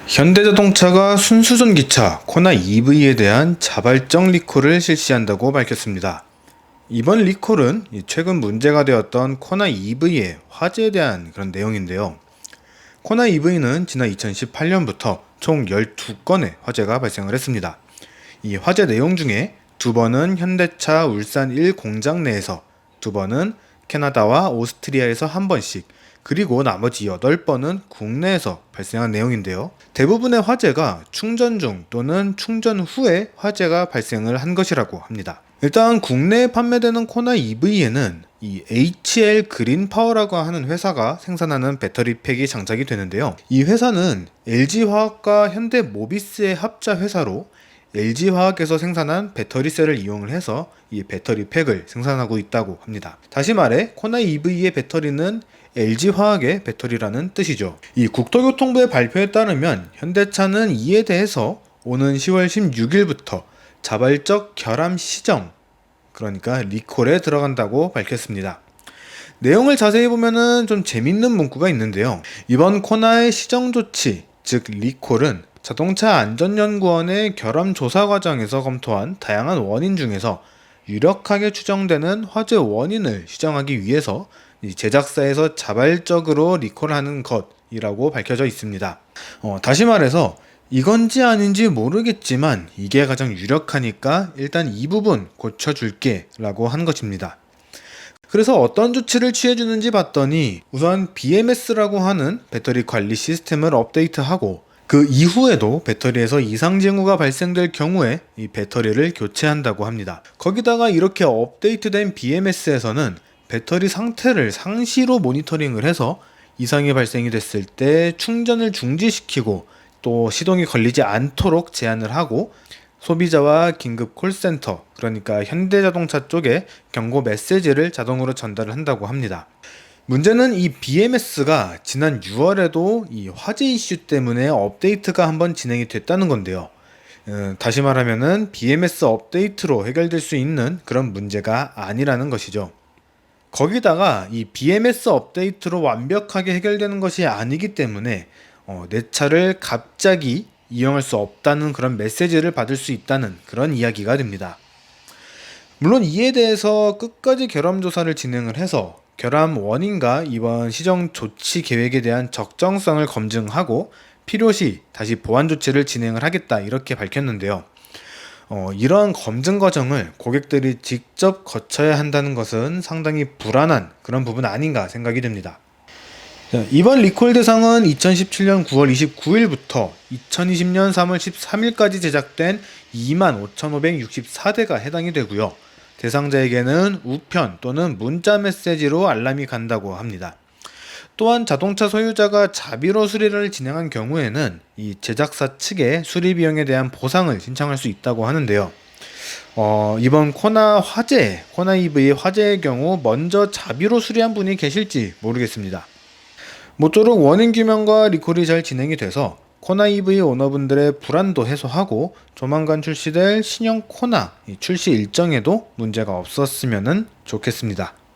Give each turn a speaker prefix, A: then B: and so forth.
A: 현대자동차가 순수전기차 코나 EV에 대한 자발적 리콜을 실시한다고 밝혔습니다. 이번 리콜은 최근 문제가 되었던 코나 EV의 화재에 대한 그런 내용인데요. 코나 EV는 지난 2018년부터 총 12건의 화재가 발생을 했습니다. 이 화재 내용 중에 2번은 현대차 울산 1 공장 내에서, 2번은 캐나다와 오스트리아에서 1번씩, 그리고 나머지 8번은 국내에서 발생한 내용인데요. 대부분의 화재가 충전 중 또는 충전 후에 화재가 발생을 한 것이라고 합니다. 일단 국내에 판매되는 코나 EV에는 이 HL 그린파워라고 하는 회사가 생산하는 배터리 팩이 장착이 되는데요. 이 회사는 LG화학과 현대모비스의 합자 회사로 LG화학에서 생산한 배터리셀을 이용을 해서 이 배터리 팩을 생산하고 있다고 합니다. 다시 말해 코나 EV의 배터리는 LG화학의 배터리라는 뜻이죠. 이 국토교통부의 발표에 따르면 현대차는 이에 대해서 오는 10월 16일부터 자발적 결함 시정, 그러니까 리콜에 들어간다고 밝혔습니다. 내용을 자세히 보면은 좀 재밌는 문구가 있는데요. 이번 코나의 시정 조치, 즉 리콜은 자동차 안전연구원의 결함 조사 과정에서 검토한 다양한 원인 중에서 유력하게 추정되는 화재 원인을 시정하기 위해서 제작사에서 자발적으로 리콜하는 것이라고 밝혀져 있습니다. 다시 말해서 이건지 아닌지 모르겠지만 이게 가장 유력하니까 일단 이 부분 고쳐줄게 라고 한 것입니다. 그래서 어떤 조치를 취해주는지 봤더니 우선 BMS라고 하는 배터리 관리 시스템을 업데이트하고 그 이후에도 배터리에서 이상 징후가 발생될 경우에 이 배터리를 교체한다고 합니다. 거기다가 이렇게 업데이트된 BMS에서는 배터리 상태를 상시로 모니터링을 해서 이상이 발생이 됐을 때 충전을 중지시키고 또 시동이 걸리지 않도록 제한을 하고 소비자와 긴급 콜센터, 그러니까 현대자동차 쪽에 경고 메시지를 자동으로 전달을 한다고 합니다. 문제는 이 BMS가 지난 6월에도 이 화재 이슈 때문에 업데이트가 한번 진행이 됐다는 건데요. 다시 말하면은 BMS 업데이트로 해결될 수 있는 그런 문제가 아니라는 것이죠. 거기다가 이 BMS 업데이트로 완벽하게 해결되는 것이 아니기 때문에 내 차를 갑자기 이용할 수 없다는 그런 메시지를 받을 수 있다는 그런 이야기가 됩니다. 물론 이에 대해서 끝까지 결함 조사를 진행을 해서 결함 원인과 이번 시정 조치 계획에 대한 적정성을 검증하고 필요시 다시 보완 조치를 진행을 하겠다 이렇게 밝혔는데요. 이러한 검증 과정을 고객들이 직접 거쳐야 한다는 것은 상당히 불안한 그런 부분 아닌가 생각이 됩니다. 이번 리콜 대상은 2017년 9월 29일부터 2020년 3월 13일까지 제작된 25,564대가 해당이 되고요. 대상자에게는 우편 또는 문자 메시지로 알람이 간다고 합니다. 또한 자동차 소유자가 자비로 수리를 진행한 경우에는 이 제작사 측에 수리 비용에 대한 보상을 신청할 수 있다고 하는데요. 이번 코나 EV 화재의 경우 먼저 자비로 수리한 분이 계실지 모르겠습니다. 모쪼록 원인 규명과 리콜이 잘 진행이 돼서 코나 EV 오너분들의 불안도 해소하고 조만간 출시될 신형 코나 출시 일정에도 문제가 없었으면 좋겠습니다.